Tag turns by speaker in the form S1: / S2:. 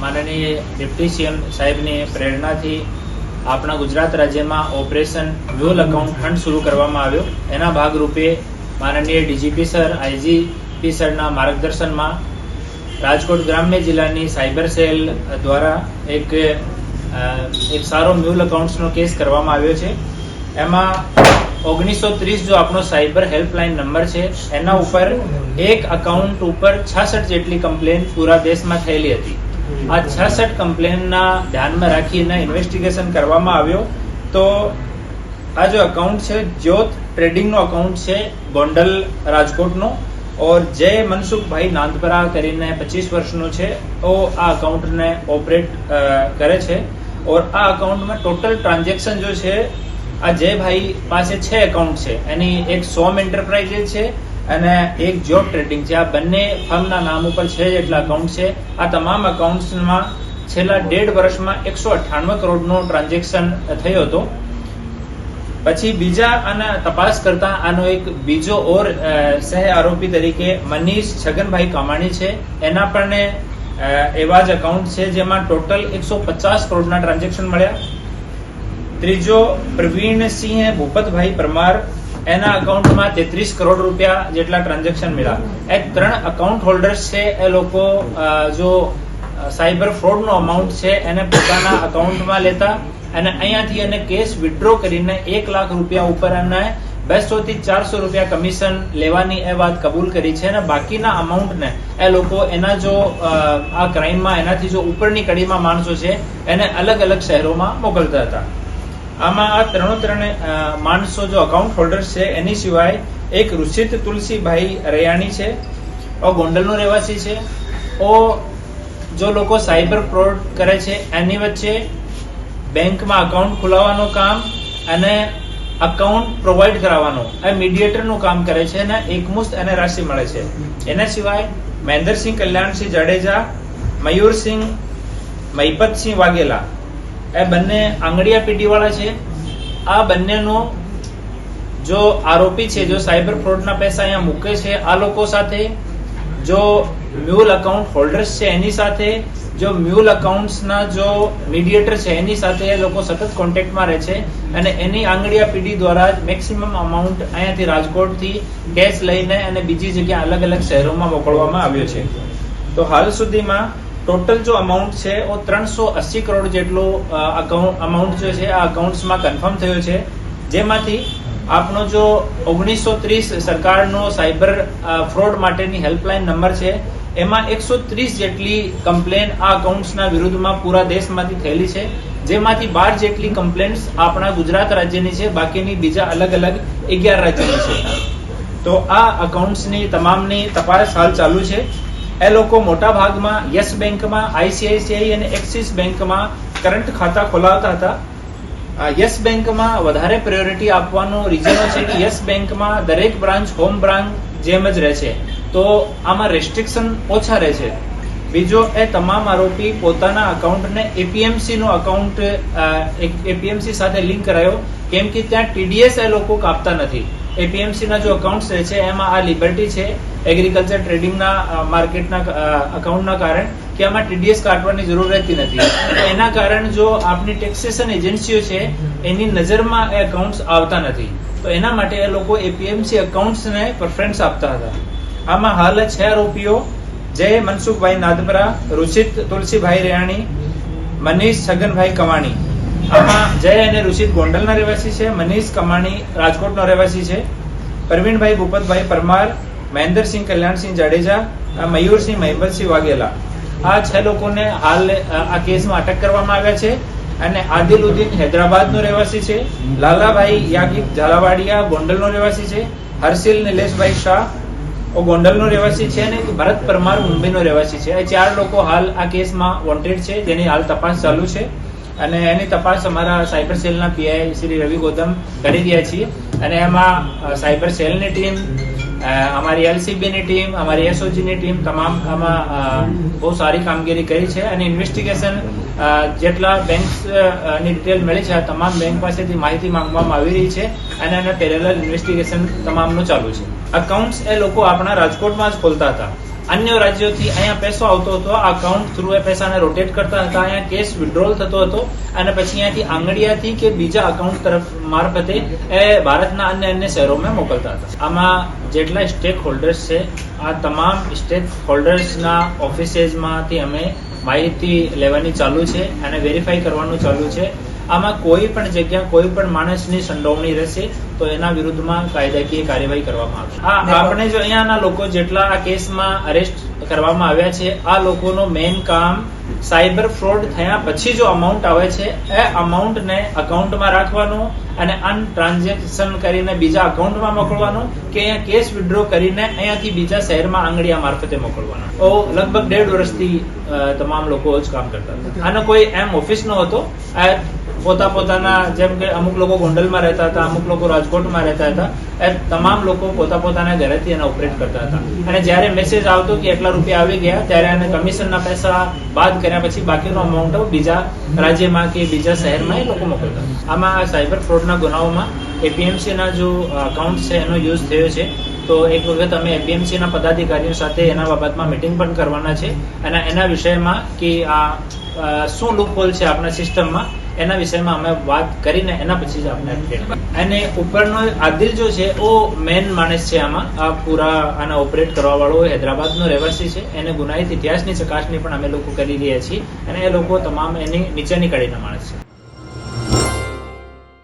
S1: માનનીય deputy CM સાહેબની પ્રેરણાથી આપણા ગુજરાત રાજ્યમાં ઓપરેશન વ્યુઅલ એકાઉન્ટ ફંડ શરૂ કરવામાં આવ્યો. એના ભાગરૂપે માનનીય ડીજીપી સર, આઈજીપી સરના માર્ગદર્શનમાં રાજકોટ ગ્રામ્ય જિલ્લાની સાયબર સેલ દ્વારા એક સારો વ્યુઅલ એકાઉન્ટ્સનો કેસ કરવામાં આવ્યો છે. એમાં 1930 જો આપણો સાયબર હેલ્પલાઇન નંબર છે, એના ઉપર એક એકાઉન્ટ ઉપર 66 જેટલી કમ્પ્લેન પૂરા દેશમાં થયેલી હતી. આ 66 કમ્પ્લેનના ધ્યાનમાં રાખીને ઇન્વેસ્ટિગેશન કરવામાં આવ્યો. તો આ જો એકાઉન્ટ છે, જ્યોત ટ્રેડિંગનો એકાઉન્ટ છે, ગોંડલ રાજકોટનો, और जय मनसुखभाई नांदपरा કરીને 25 વર્ષનો છે. આ એકાઉન્ટને ઓપરેટ કરે છે. और આ એકાઉન્ટમાં ટોટલ ટ્રાન્ઝેક્શન જો છે, આ જયભાઈ પાસે 6 એકાઉન્ટ છે. એની એક સોમ એન્ટરપ્રાઇઝ છે અને એક જોબ ટ્રેડિંગ છે. આ બંને ફર્મના નામ ઉપર 6 જેટલા એકાઉન્ટ છે. આ તમામ એકાઉન્ટ્સમાં છેલ્લા 1.5 વર્ષમાં 198 કરોડનો ટ્રાન્ઝેક્શન થયો હતો. પછી બીજા આના તપાસ કરતા આનો એક બીજો ઓર સહ આરોપી તરીકે મનીષ છગનભાઈ કામાણી છે. એના પણ એવા જ એકાઉન્ટ છે જેમાં ટોટલ 150 કરોડના ટ્રાન્ઝેક્શન મળ્યા. ત્રીજો પ્રવીણસિંહ ભૂપતભાઈ પરમાર, એના એકાઉન્ટમાં 33 કરોડ રૂપિયા જેટલા ટ્રાન્ઝેક્શન મળ્યા. એ 3 એકાઉન્ટ હોલ્ડર્સ છે. એ લોકો જો સાયબર ફ્રોડનો અમાઉન્ટ છે એને પોતાના એકાઉન્ટમાં લેતા અને અહીંયાથી એને કેશ વિથડ્રો કરીને 1 લાખ રૂપિયા ઉપર એને 200 થી 400 રૂપિયા કમિશન લેવાની એ વાત કબૂલ કરી છે. અને બાકીના અમાઉન્ટને એ લોકો એના જો આ ક્રાઇમમાં એનાથી જો ઉપરની કડીમાં માણસો છે એને અલગ અલગ શહેરોમાં મોકલતા હતા. આમાં આ ત્રણે માણસો જો એકાઉન્ટ હોલ્ડર્સ છે, એની સિવાય એક ઋષિત તુલસીભાઈ રૈયાણી છે, ઓ ગોંડલનો રહેવાસી છે. ઓ જો લોકો સાયબર ફ્રોડ કરે છે એની વચ્ચે બેંકમાં એકાઉન્ટ ખોલાવવાનું કામ અને એકાઉન્ટ પ્રોવાઈડ કરાવવાનો એ મીડિયેટરનું કામ કરે છે અને એકમુસ્ત એને રાશિ મળે છે. એના સિવાય મહેન્દ્રસિંહ કલ્યાણસિંહ જાડેજા, મયુરસિંહ મહિપતસિંહ વાઘેલા, એ બંને આંગળીયા પીઢીવાળા છે. આ બંનેનો જો આરોપી છે, જો સાયબર ફ્રોડના પૈસા અહીંયા મૂકે છે, આ લોકો સાથે જો મ્યુઅલ એકાઉન્ટ હોલ્ડર્સ છે એની સાથે, જો મ્યુઅલ એકાઉન્ટ્સના જો મીડિયેટર છે એની સાથે એ લોકો સતત કોન્ટેક્ટમાં રહે છે અને એની આંગળીયા પીઢી દ્વારા જ મેક્સિમમ અમાઉન્ટ અહીંયાથી રાજકોટથી કેશ લઈને અને બીજી જગ્યા અલગ અલગ શહેરોમાં મોકલવામાં આવ્યો છે. તો હાલ સુધીમાં ટોટલ જો અમાઉન્ટ છે એ 380 કરોડ જેટલો અમાઉન્ટ જો છે આ અકાઉન્ટ્સમાં કન્ફર્મ થયો છે. જેમાંથી આપનો જો 1930 સરકારનો સાયબર ફ્રોડ માટેની હેલ્પલાઇન નંબર છે, એમાં 130 જેટલી કમ્પ્લેન આ અકાઉન્ટ્સના વિરુદ્ધમાં પૂરા દેશમાંથી થયેલી છે. જેમાંથી 12 જેટલી કમ્પ્લેન્ટ્સ આપણા ગુજરાત રાજ્યની છે, બાકીની બીજા અલગ અલગ 11 રાજ્યની છે. તો આ અકાઉન્ટ્સની તમામની તપાસ હાલ ચાલુ છે. એ લોકો મોટા ભાગમાં યસ બેંકમાં, આઈસીઆઈસીઆઈ અને એક્સિસ બેંકમાં કરંટ ખાતા ખોલાવતા હતા. યસ બેંકમાં વધારે પ્રાયોરિટી આપવાનો રીઝન છે કે યસ બેંકમાં દરેક બ્રાન્ચ હોમ બ્રાન્ચ જેમ જ રહે છે, તો આમાં રેસ્ટ્રિક્શન ઓછા રહે છે. બીજો, એ તમામ આરોપી પોતાના એકાઉન્ટને એપીએમસી નો એકાઉન્ટ એપીએમસી સાથે લિંક કરાયો, કેમ કે ત્યાં ટીડીએસ એ લોકો કાપતા નથી. એપીએમસી ના જો એકાઉન્ટ્સ રહે છે એમાં આ લિબર્ટી છે એગ્રીકલ્ચર ટ્રેડિંગના માર્કેટના એકાઉન્ટના કારણે કે આમાં ટીડીએસ કાઢવાની જરૂર રહેતી નથી. એના કારણે જો આપની ટેક્સેશન એજન્સીઓ છે એની નજરમાં એ એકાઉન્ટ્સ આવતા નથી. તો એના માટે એ લોકો એપીએમસી એકાઉન્ટ્સને પ્રેફરન્સ આપતા હતા. આમાં હાલ 6 આરોપીઓ જય મનસુખભાઈ નાંદપરા, ઋષિત તુલસીભાઈ રૈયાણી, મનીષ છગનભાઈ કમાણી. આમાં જય અને ઋષિત ગોંડલના રહેવાસી છે, મનીષ કમાણી રાજકોટનો રહેવાસી છે, પ્રવીણભાઈ ભૂપતભાઈ પરમાર, મહેન્દ્રસિંહ કલ્યાણસિંહ જાડેજા, મયુરસિંહ મહિપતસિંહ વાઘેલા. આ 6 લોકોને હાલ આ કેસમાં અટક કરવામાં આવ્યા છે. અને આદિલુદ્દીન હૈદરાબાદનો રહેવાસી છે, લાલાભાઈ યાગિક ઝાલાવાડિયા ગોંડલનો રહેવાસી છે, હર્ષિલ નિલેશભાઈ શાહ ગોંડલનો રહેવાસી છે અને ભરત પરમાર મુંબઈનો રહેવાસી છે. એ 4 લોકો હાલ આ કેસમાં વોન્ટેડ છે, જેની હાલ તપાસ ચાલુ છે. અને એની તપાસ અમારા સાયબર સેલના પીઆઈ શ્રી રવિ ગૌતમ કરી રહ્યા છીએ. અને એમાં સાયબર સેલની ટીમ, અમારી એલસીબીની ટીમ, અમારી એસઓજીની ટીમ તમામ આમાં બહુ સારી કામગીરી કરી છે. અને ઇન્વેસ્ટિગેશન જેટલા બેંકની ડિટેલ મળી છે, આ તમામ બેંક પાસેથી માહિતી માંગવામાં આવી રહી છે અને એના પેરેલલ ઇન્વેસ્ટિગેશન તમામનું ચાલુ છે. અકાઉન્ટ્સ એ લોકો આપણા રાજકોટમાં જ ખોલતા હતા. અન્ય રાજ્યોથી અહીંયા પૈસો આવતો હતો, આ અકાઉન્ટ થ્રુ એ પૈસાને રોટેટ કરતા હતા, અહીંયા કેશ વિડ્રોલ થતો હતો અને પછી અહીંયાથી આંગળીયાથી કે બીજા અકાઉન્ટ તરફ મારફતે એ ભારતના અન્ય શહેરોમાં મોકલતા હતા. આમાં જેટલા સ્ટેક હોલ્ડર્સ છે, આ તમામ સ્ટેક હોલ્ડર્સના ઓફિસેસમાંથી અમે માહિતી લેવાની ચાલુ છે અને વેરીફાઈ કરવાનું ચાલુ છે. આમાં કોઈ પણ જગ્યા કોઈ પણ માણસની સંડોવણી રહેશે તો એના વિરુદ્ધમાં કાયદાકીય કાર્યવાહી કરવામાં આવશે. આપણે જો અહીંયાના લોકો જેટલા આ કેસમાં અરેસ્ટ કરવામાં આવ્યા છે, આ લોકોનું મેઇન કામ સાયબર ફ્રોડ થયા પછી જો અમાઉન્ટ આવે છે એ અમાઉન્ટને અકાઉન્ટમાં રાખવાનું અને ટ્રાન્ઝેક્શન કરીને બીજા અકાઉન્ટમાં મોકલવાનું કે અહીંયા કેસ વિડ્રો કરીને અહીંયાથી બીજા શહેરમાં આંગળીયા મારફતે મોકલવાનું. તો લગભગ 1.5 વર્ષથી તમામ લોકો જ કામ કરતા હતા. આનો કોઈ એમ ઓફિસ નો હતો. આ પોતાના જેમ કે અમુક લોકો ગોંડલમાં રહેતા હતા, અમુક લોકો રાજકોટમાં રહેતા હતા, એ તમામ લોકો પોતાના ઘરેથી એને ઓપરેટ કરતા હતા. અને જ્યારે મેસેજ આવતો કે એટલા રૂપિયા આવી ગયા ત્યારે એને કમિશનના પૈસા બાદ કર્યા પછી બાકીનો અમાઉન્ટ બીજા રાજ્યમાં કે બીજા શહેરમાં એ લોકો મોકલતા. આમાં સાયબર ફ્રોડના ગુનાઓમાં એપીએમસીના જો અકાઉન્ટ છે એનો યુઝ થયો છે. તો એક વખત અમે એપીએમસીના પદાધિકારીઓ સાથે એના બાબતમાં મીટિંગ પણ કરવાના છે અને એના વિષયમાં કે આ શું લૂપહોલ છે આપણા સિસ્ટમમાં એના વિષયમાં અમે વાત કરીને એના પછી જ આપણે અપડેટ. અને ઉપરનો આદિલ જો છે ઓ મેન માણસ છે આમાં. આ પૂરા આને ઓપરેટ કરવા વાળો હૈદરાબાદનો રહેવાસી છે. એને ગુનાહિત ઇતિહાસની ચકાસણી પણ અમે લોકો કરી રહ્યા છીએ અને એ લોકો તમામ એની નીચેની કડીના માણસ છે.